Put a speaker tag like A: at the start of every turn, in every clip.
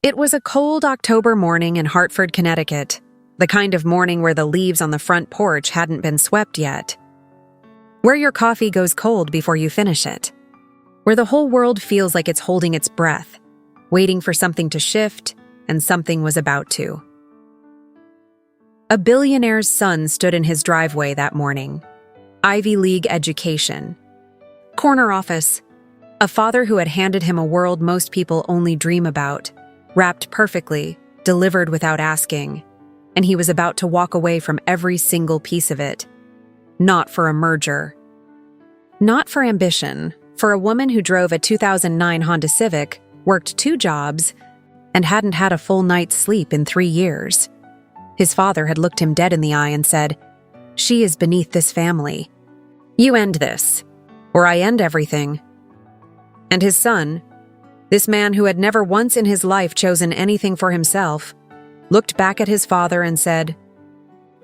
A: It was a cold October morning in Hartford, Connecticut, the kind of morning where the leaves on the front porch hadn't been swept yet. Where your coffee goes cold before you finish it. Where the whole world feels like it's holding its breath, waiting for something to shift, and something was about to. A billionaire's son stood in his driveway that morning. Ivy League education. Corner office. A father who had handed him a world most people only dream about, wrapped perfectly, delivered without asking, and he was about to walk away from every single piece of it. Not for a merger. Not for ambition, for a woman who drove a 2009 Honda Civic, worked 2 jobs, and hadn't had a full night's sleep in 3 years. His father had looked him dead in the eye and said, "She is beneath this family. You end this, or I end everything." And his son, this man who had never once in his life chosen anything for himself, looked back at his father and said,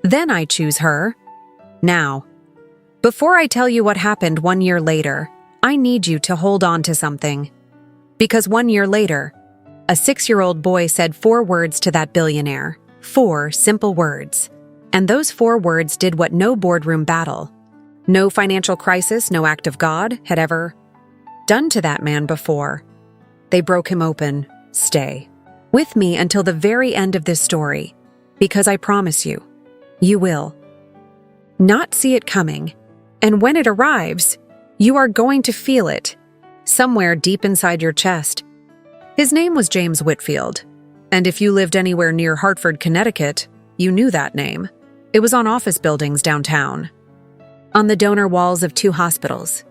A: "Then I choose her. Now, before I tell you what happened 1 year later, I need you to hold on to something." Because 1 year later, a 6-year-old boy said 4 words to that billionaire. 4 simple words. And those 4 words did what no boardroom battle, no financial crisis, no act of God had ever done to that man before. They broke him open. Stay with me until the very end of this story, because I promise you, you will not see it coming. And when it arrives, you are going to feel it, somewhere deep inside your chest. His name was James Whitfield, and if you lived anywhere near Hartford, Connecticut, you knew that name. It was on office buildings downtown, on the donor walls of 2 hospitals,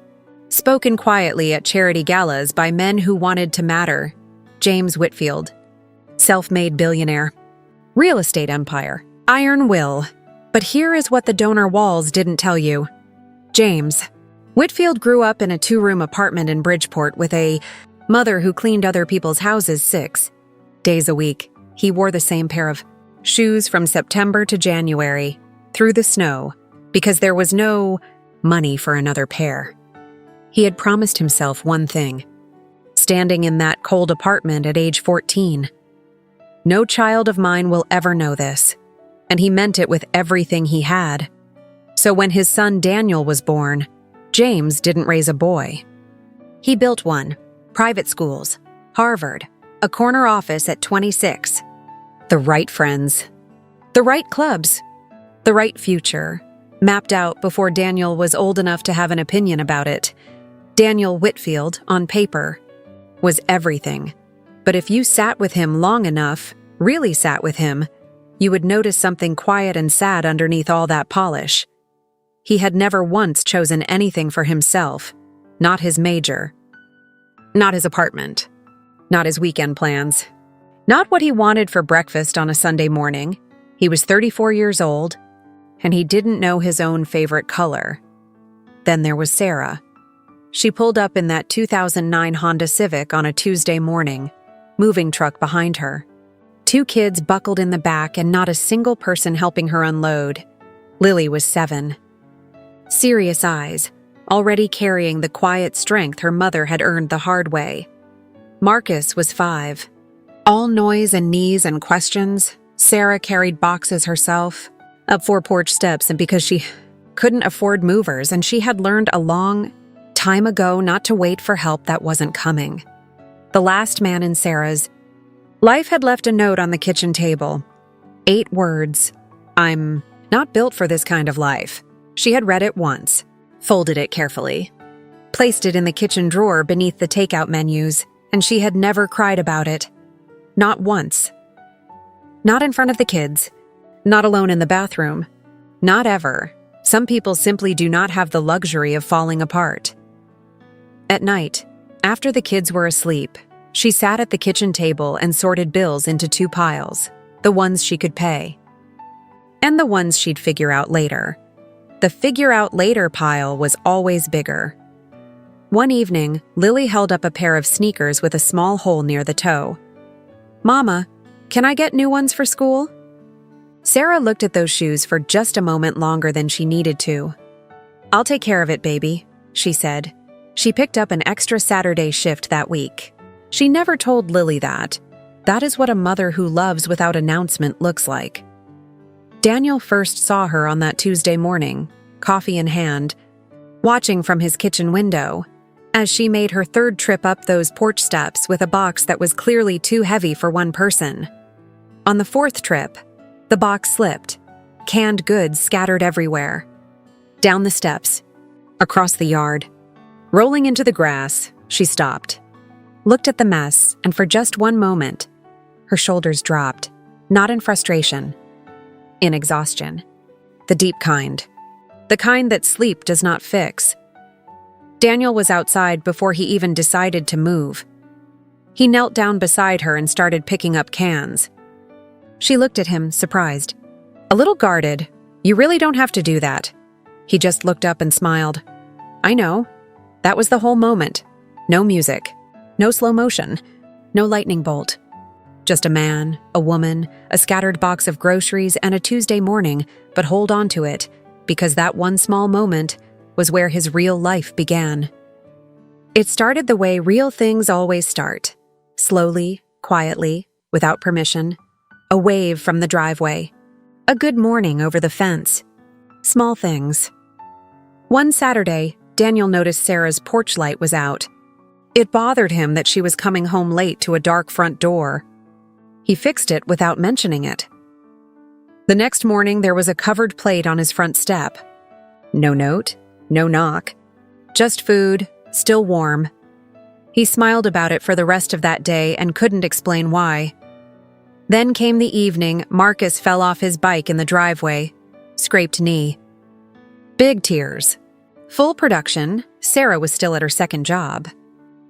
A: spoken quietly at charity galas by men who wanted to matter. James Whitfield, self-made billionaire, real estate empire, iron will. But here is what the donor walls didn't tell you. James Whitfield grew up in a 2-room apartment in Bridgeport with a mother who cleaned other people's houses 6 days a week. He wore the same pair of shoes from September to January, through the snow, because there was no money for another pair. He had promised himself one thing, standing in that cold apartment at age 14. No child of mine will ever know this, and he meant it with everything he had. So when his son Daniel was born, James didn't raise a boy. He built one, private schools, Harvard, a corner office at 26. The right friends, the right clubs, the right future, mapped out before Daniel was old enough to have an opinion about it. Daniel Whitfield, on paper, was everything. But if you sat with him long enough, really sat with him, you would notice something quiet and sad underneath all that polish. He had never once chosen anything for himself, not his major, not his apartment, not his weekend plans, not what he wanted for breakfast on a Sunday morning. He was 34 years old, and he didn't know his own favorite color. Then there was Sarah. She pulled up in that 2009 Honda Civic on a Tuesday morning, moving truck behind her. 2 kids buckled in the back and not a single person helping her unload. Lily was 7. Serious eyes, already carrying the quiet strength her mother had earned the hard way. Marcus was 5. All noise and knees and questions. Sarah carried boxes herself, up 4 porch steps, and because she couldn't afford movers and she had learned a long time ago not to wait for help that wasn't coming. The last man in Sarah's life had left a note on the kitchen table. 8 words. "I'm not built for this kind of life." She had read it once, folded it carefully, placed it in the kitchen drawer beneath the takeout menus, and she had never cried about it. Not once. Not in front of the kids. Not alone in the bathroom. Not ever. Some people simply do not have the luxury of falling apart. At night, after the kids were asleep, she sat at the kitchen table and sorted bills into 2 piles, the ones she could pay, and the ones she'd figure out later. The figure out later pile was always bigger. One evening, Lily held up a pair of sneakers with a small hole near the toe. "Mama, can I get new ones for school?" Sarah looked at those shoes for just a moment longer than she needed to. "I'll take care of it, baby," she said. She picked up an extra Saturday shift that week. She never told Lily that, That is what a mother who loves without announcement looks like. Daniel first saw her on that Tuesday morning, coffee in hand, watching from his kitchen window, as she made her third trip up those porch steps with a box that was clearly too heavy for one person. On the fourth trip, the box slipped, canned goods scattered everywhere. Down the steps, across the yard, rolling into the grass, she stopped, looked at the mess, and for just one moment, her shoulders dropped, not in frustration, in exhaustion. The deep kind. The kind that sleep does not fix. Daniel was outside before he even decided to move. He knelt down beside her and started picking up cans. She looked at him, surprised. A little guarded. You really don't have to do that. He just looked up and smiled. I know. That was the whole moment. No music. No slow motion. No lightning bolt. Just a man, a woman, a scattered box of groceries, and a Tuesday morning, but hold on to it, because that one small moment was where his real life began. It started the way real things always start. Slowly, quietly, without permission. A wave from the driveway. A good morning over the fence. Small things. One Saturday, Daniel noticed Sarah's porch light was out. It bothered him that she was coming home late to a dark front door. He fixed it without mentioning it. The next morning, there was a covered plate on his front step. No note, no knock. Just food, still warm. He smiled about it for the rest of that day and couldn't explain why. Then came the evening. Marcus fell off his bike in the driveway. Scraped knee. Big tears. Full production. Sarah was still at her second job.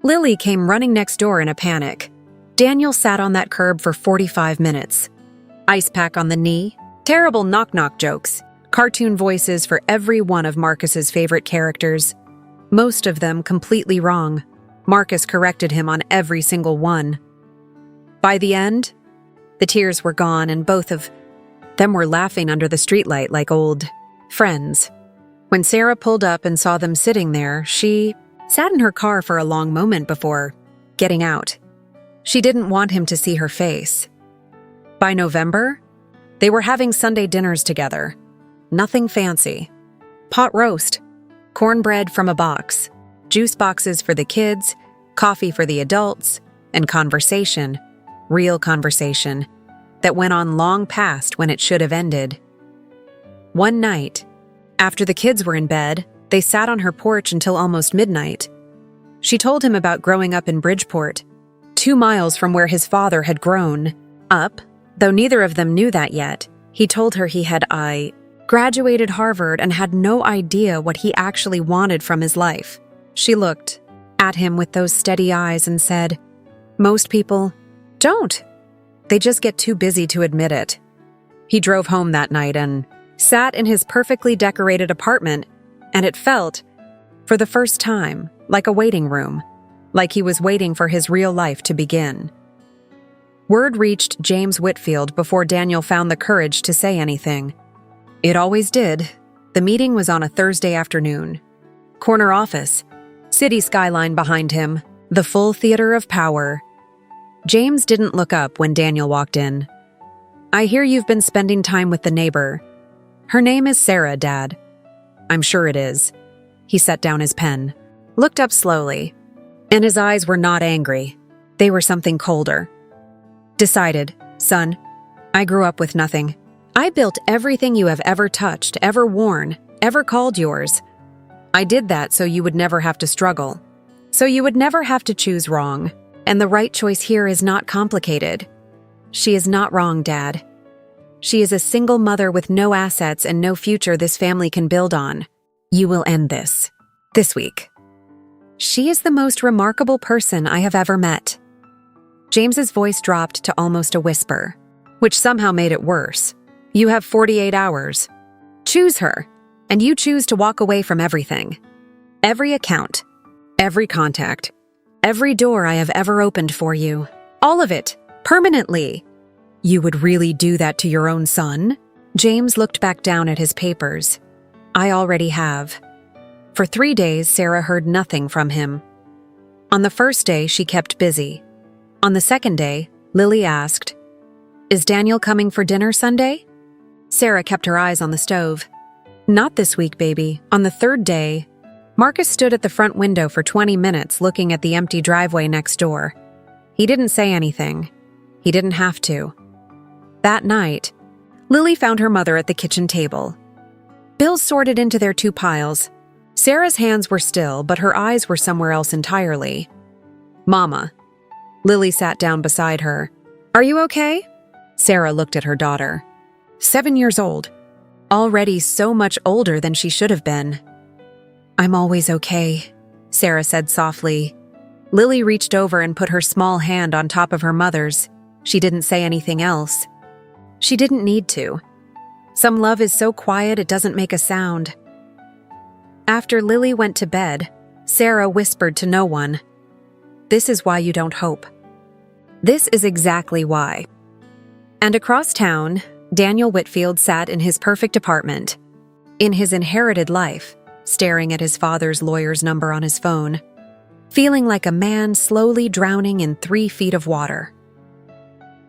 A: Lily came running next door in a panic. Daniel sat on that curb for 45 minutes. Ice pack on the knee. Terrible knock-knock jokes. Cartoon voices for every one of Marcus's favorite characters. Most of them completely wrong. Marcus corrected him on every single one. By the end, the tears were gone and both of them were laughing under the streetlight like old friends. When Sarah pulled up and saw them sitting there, she sat in her car for a long moment before getting out. She didn't want him to see her face. By November, they were having Sunday dinners together. Nothing fancy. Pot roast, cornbread from a box, juice boxes for the kids, coffee for the adults, and conversation, real conversation, that went on long past when it should have ended. One night, after the kids were in bed, they sat on her porch until almost midnight. She told him about growing up in Bridgeport, 2 miles from where his father had grown up, though neither of them knew that yet. He told her he had graduated Harvard and had no idea what he actually wanted from his life. She looked at him with those steady eyes and said, "Most people don't. They just get too busy to admit it." He drove home that night and sat in his perfectly decorated apartment, and it felt, for the first time, like a waiting room, like he was waiting for his real life to begin. Word reached James Whitfield before Daniel found the courage to say anything. It always did. The meeting was on a Thursday afternoon. Corner office, city skyline behind him, the full theater of power. James didn't look up when Daniel walked in. "I hear you've been spending time with the neighbor. Her name is Sarah, Dad." "I'm sure it is." He set down his pen, looked up slowly, and his eyes were not angry. They were something colder. "Decided, son. I grew up with nothing. I built everything you have ever touched, ever worn, ever called yours. I did that so you would never have to struggle. So you would never have to choose wrong. And the right choice here is not complicated. She is not wrong, Dad. She is a single mother with no assets and no future this family can build on. You will end this week. She is the most remarkable person I have ever met." James's voice dropped to almost a whisper, which somehow made it worse. "You have 48 hours. Choose her, and you choose to walk away from everything. Every account, every contact, every door I have ever opened for you. All of it, permanently." "You would really do that to your own son?" James looked back down at his papers. "I already have." For 3 days, Sarah heard nothing from him. On the first day, she kept busy. On the second day, Lily asked. "Is Daniel coming for dinner Sunday?" Sarah kept her eyes on the stove. "Not this week, baby. On the third day." Marcus stood at the front window for 20 minutes looking at the empty driveway next door. He didn't say anything. He didn't have to. That night, Lily found her mother at the kitchen table. Bills sorted into their two piles. Sarah's hands were still, but her eyes were somewhere else entirely. "Mama." Lily sat down beside her. "Are you okay?" Sarah looked at her daughter. 7 years old. Already so much older than she should have been. "I'm always okay," Sarah said softly. Lily reached over and put her small hand on top of her mother's. She didn't say anything else. She didn't need to. Some love is so quiet it doesn't make a sound. After Lily went to bed, Sarah whispered to no one, "This is why you don't hope. This is exactly why." And across town, Daniel Whitfield sat in his perfect apartment, in his inherited life, staring at his father's lawyer's number on his phone, feeling like a man slowly drowning in 3 feet of water.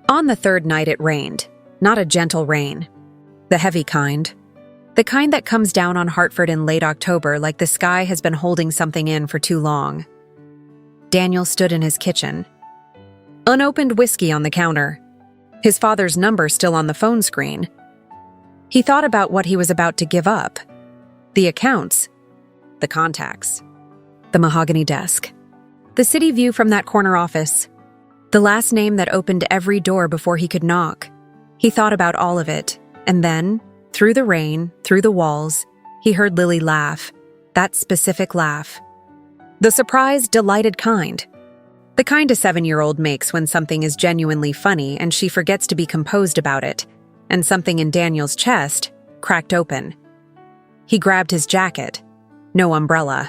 A: On the third night it rained, not a gentle rain, the heavy kind. The kind that comes down on Hartford in late October like the sky has been holding something in for too long. Daniel stood in his kitchen. Unopened whiskey on the counter. His father's number still on the phone screen. He thought about what he was about to give up. The accounts. The contacts. The mahogany desk. The city view from that corner office. The last name that opened every door before he could knock. He thought about all of it, and then, through the rain, through the walls, he heard Lily laugh. That specific laugh. The surprised, delighted kind. The kind a 7-year-old makes when something is genuinely funny and she forgets to be composed about it, and something in Daniel's chest cracked open. He grabbed his jacket. No umbrella.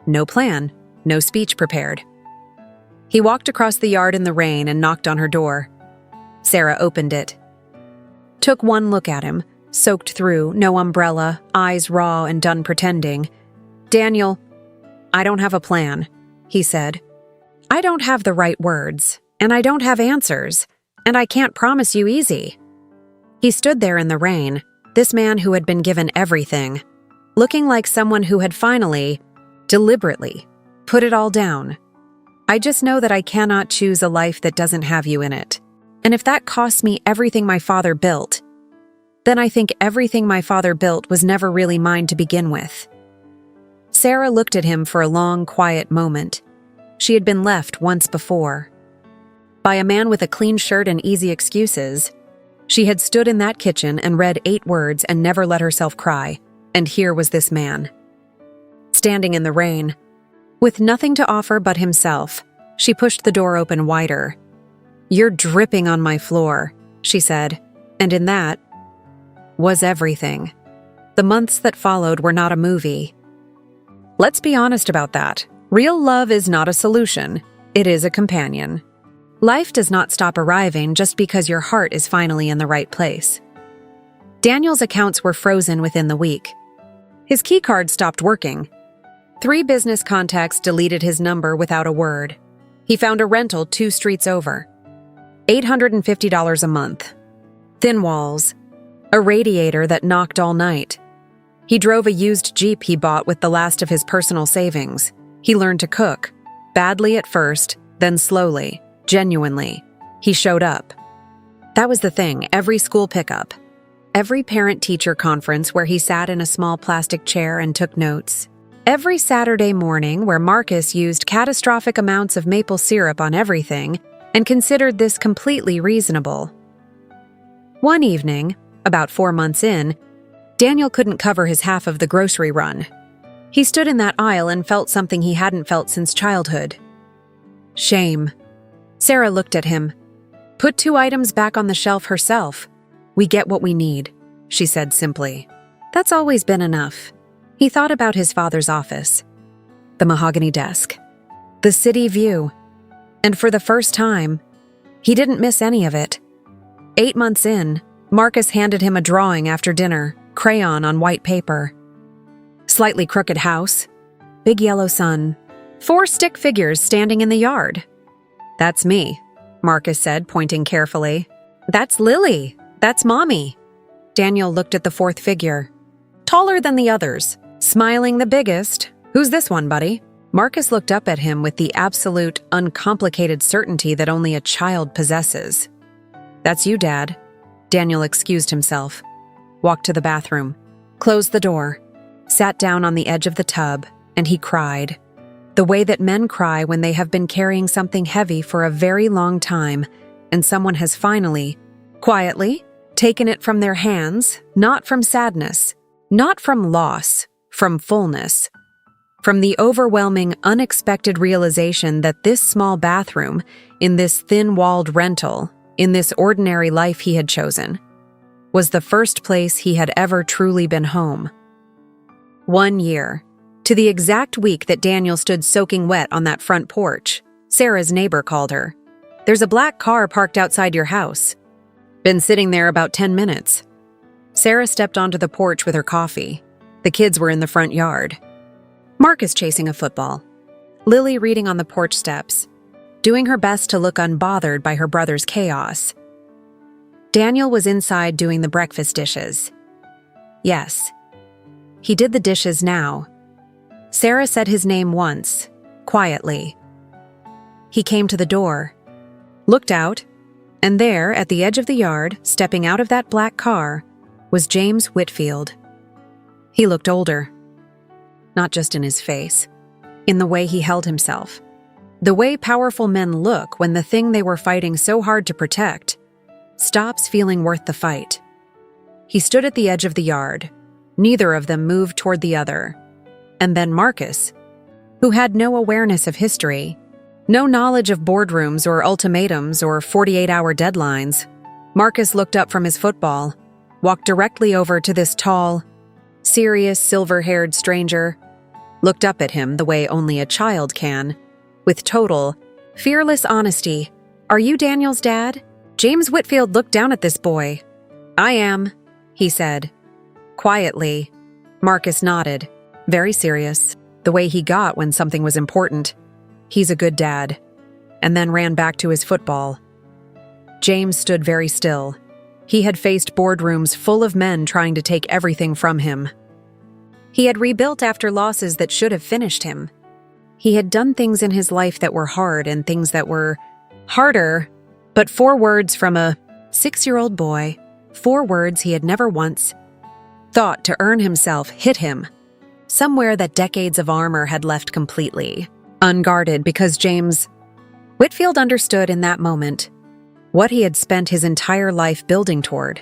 A: No plan. No speech prepared. He walked across the yard in the rain and knocked on her door. Sarah opened it. Took one look at him, soaked through, no umbrella, eyes raw and done pretending. "Daniel, I don't have a plan," he said. "I don't have the right words, and I don't have answers, and I can't promise you easy." He stood there in the rain, this man who had been given everything, looking like someone who had finally, deliberately, put it all down. "I just know that I cannot choose a life that doesn't have you in it. And if that costs me everything my father built, then I think everything my father built was never really mine to begin with." Sarah looked at him for a long, quiet moment. She had been left once before. By a man with a clean shirt and easy excuses. She had stood in that kitchen and read 8 words and never let herself cry, and here was this man. Standing in the rain, with nothing to offer but himself, she pushed the door open wider. "You're dripping on my floor," she said, and in that was everything. The months that followed were not a movie. Let's be honest about that. Real love is not a solution. It is a companion. Life does not stop arriving just because your heart is finally in the right place. Daniel's accounts were frozen within the week. His keycard stopped working. 3 business contacts deleted his number without a word. He found a rental 2 streets over. $850 a month. Thin walls. A radiator that knocked all night. He drove a used Jeep he bought with the last of his personal savings. He learned to cook. Badly at first, then slowly, genuinely. He showed up. That was the thing, every school pickup. Every parent-teacher conference where he sat in a small plastic chair and took notes. Every Saturday morning where Marcus used catastrophic amounts of maple syrup on everything and considered this completely reasonable. One evening, about 4 months in, Daniel couldn't cover his half of the grocery run. He stood in that aisle and felt something he hadn't felt since childhood. Shame. Sarah looked at him. "Put 2 items back on the shelf herself. We get what we need," she said simply. That's always been enough. He thought about his father's office. The mahogany desk. The city view. And for the first time, he didn't miss any of it. 8 months in, Marcus handed him a drawing after dinner, crayon on white paper. Slightly crooked house, big yellow sun, 4 stick figures standing in the yard. That's me. Marcus said, pointing carefully. That's Lily. That's Mommy. Daniel looked at the fourth figure. Taller than the others, smiling the biggest. Who's this one, buddy? Marcus looked up at him with the absolute, uncomplicated certainty that only a child possesses. That's you, Dad. Daniel excused himself, walked to the bathroom, closed the door, sat down on the edge of the tub, and he cried. The way that men cry when they have been carrying something heavy for a very long time, and someone has finally, quietly, taken it from their hands, not from sadness, not from loss, from fullness. From the overwhelming, unexpected realization that this small bathroom, in this thin-walled rental, in this ordinary life he had chosen, was the first place he had ever truly been home. 1 year, to the exact week that Daniel stood soaking wet on that front porch, Sarah's neighbor called her. There's a black car parked outside your house. Been sitting there about 10 minutes. Sarah stepped onto the porch with her coffee. The kids were in the front yard. Marcus chasing a football. Lily reading on the porch steps, doing her best to look unbothered by her brother's chaos. Daniel was inside doing the breakfast dishes. Yes, he did the dishes now. Sarah said his name once, quietly. He came to the door, looked out, and there, at the edge of the yard, stepping out of that black car, was James Whitfield. He looked older. Not just in his face, in the way he held himself. The way powerful men look when the thing they were fighting so hard to protect stops feeling worth the fight. He stood at the edge of the yard. Neither of them moved toward the other. And then Marcus, who had no awareness of history, no knowledge of boardrooms or ultimatums or 48-hour deadlines, Marcus looked up from his football, walked directly over to this tall, serious, silver-haired stranger, looked up at him the way only a child can, with total, fearless honesty. Are you Daniel's dad? James Whitfield looked down at this boy. I am, he said. Quietly, Marcus nodded, very serious, the way he got when something was important. He's a good dad, and then ran back to his football. James stood very still. He had faced boardrooms full of men trying to take everything from him. He had rebuilt after losses that should have finished him. He had done things in his life that were hard and things that were harder, but 4 words from a 6-year-old boy, 4 words he had never once thought to earn himself hit him, somewhere that decades of armor had left completely unguarded, because James Whitfield understood in that moment what he had spent his entire life building toward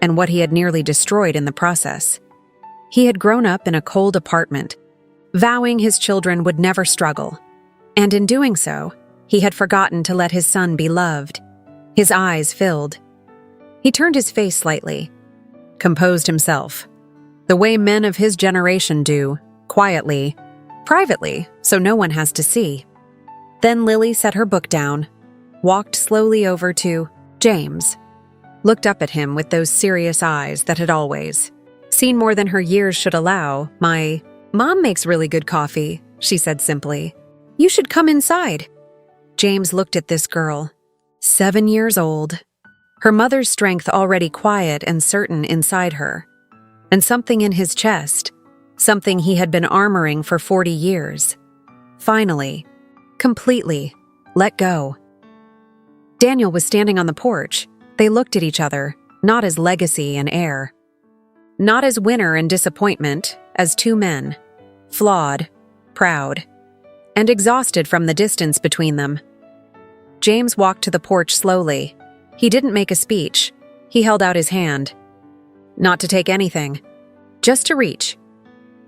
A: and what he had nearly destroyed in the process. He had grown up in a cold apartment, vowing his children would never struggle, and in doing so, he had forgotten to let his son be loved. His eyes filled. He turned his face slightly, composed himself, the way men of his generation do, quietly, privately, so no one has to see. Then Lily set her book down, walked slowly over to James, looked up at him with those serious eyes that had always seen more than her years should allow. My mom makes really good coffee, she said simply. You should come inside. James looked at this girl, 7 years old, her mother's strength already quiet and certain inside her, and something in his chest, something he had been armoring for 40 years. Finally, completely, let go. Daniel was standing on the porch. They looked at each other, not as legacy and heir, not as winner and disappointment, as 2 men, flawed, proud, and exhausted from the distance between them. James walked to the porch slowly. He didn't make a speech. He held out his hand. Not to take anything, just to reach.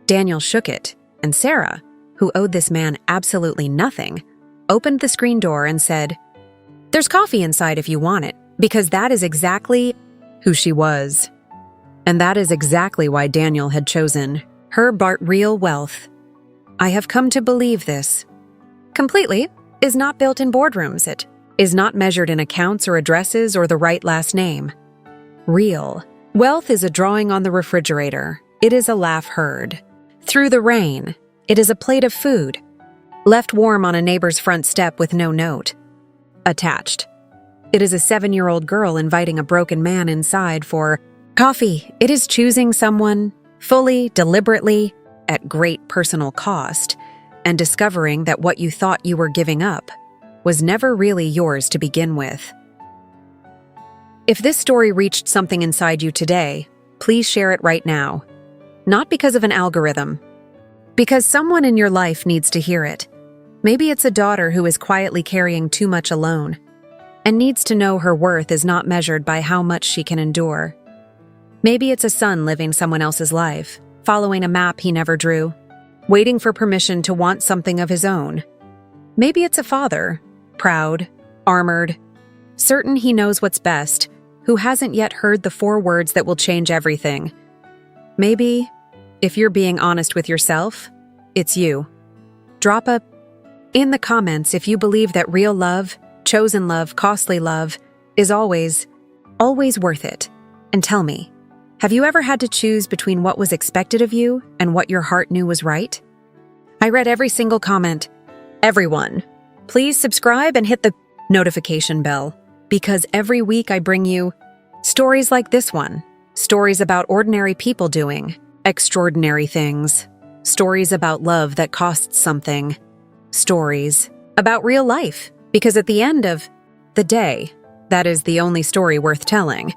A: Daniel shook it, and Sarah, who owed this man absolutely nothing, opened the screen door and said, "There's coffee inside if you want it," because that is exactly who she was. And that is exactly why Daniel had chosen her real wealth. I have come to believe this completely is not built in boardrooms. It is not measured in accounts or addresses or the right last name. Real wealth is a drawing on the refrigerator. It is a laugh heard through the rain. It is a plate of food left warm on a neighbor's front step with no note attached. It is a 7-year-old girl inviting a broken man inside for coffee. It is choosing someone fully, deliberately, at great personal cost, and discovering that what you thought you were giving up was never really yours to begin with. If this story reached something inside you today, please share it right now. Not because of an algorithm, because someone in your life needs to hear it. Maybe it's a daughter who is quietly carrying too much alone and needs to know her worth is not measured by how much she can endure. Maybe it's a son living someone else's life, following a map he never drew, waiting for permission to want something of his own. Maybe it's a father, proud, armored, certain he knows what's best, who hasn't yet heard the 4 words that will change everything. Maybe, if you're being honest with yourself, it's you. Drop a in the comments if you believe that real love, chosen love, costly love is always worth it. And tell me, have you ever had to choose between what was expected of you and what your heart knew was right? I read every single comment. Everyone, please subscribe and hit the notification bell, because every week I bring you stories like this one, stories about ordinary people doing extraordinary things, stories about love that costs something, stories about real life, because at the end of the day, that is the only story worth telling.